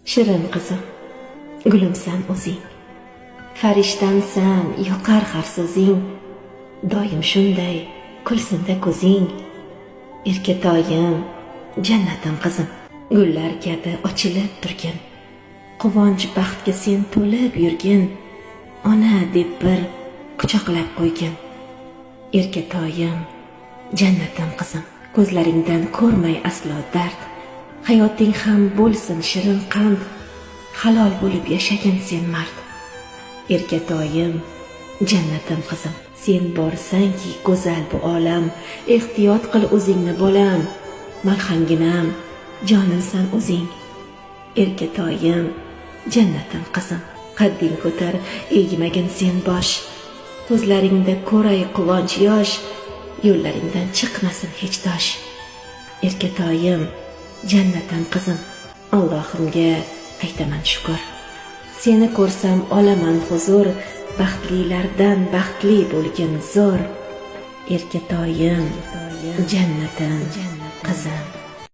Shirin qizim, gulumsan o'zing, farishtamsan, yoqar har so'zing, doim shunday kulsinda ko'zing. Erkatoyim, jannatim qizim, gullar kabi ochilib turgin, quvonch baxtga sen to'lib yurgin, ona deb bir quchoqlab qo'ygin. Erkatoyim, jannatim qizim, ko'zlaringdan ko'rmay aslo dard, hayoting ham bo'lsin shirin qand, halol bo'lib yashagin sen mard. Erkatoyim, jannatim qizim, sen borsanki go'zal bu olam, ehtiyot qil o'zingni bolam, malhamginam, jonimsan o'zing. Erkatoyim, jannatim qizim, qadding ko'tar, egmagin sen bosh, ko'zlaringda ko'ray quvonch yosh, yo'llaringdan chiqmasin hech tosh. Erkatoyim, jannatim qizim, Allohimga aytaman shukr, seni ko'rsam olaman huzur, baxtlilardan baxtli bo'lgin zo'r. Erkatoyim, jannatim qizim.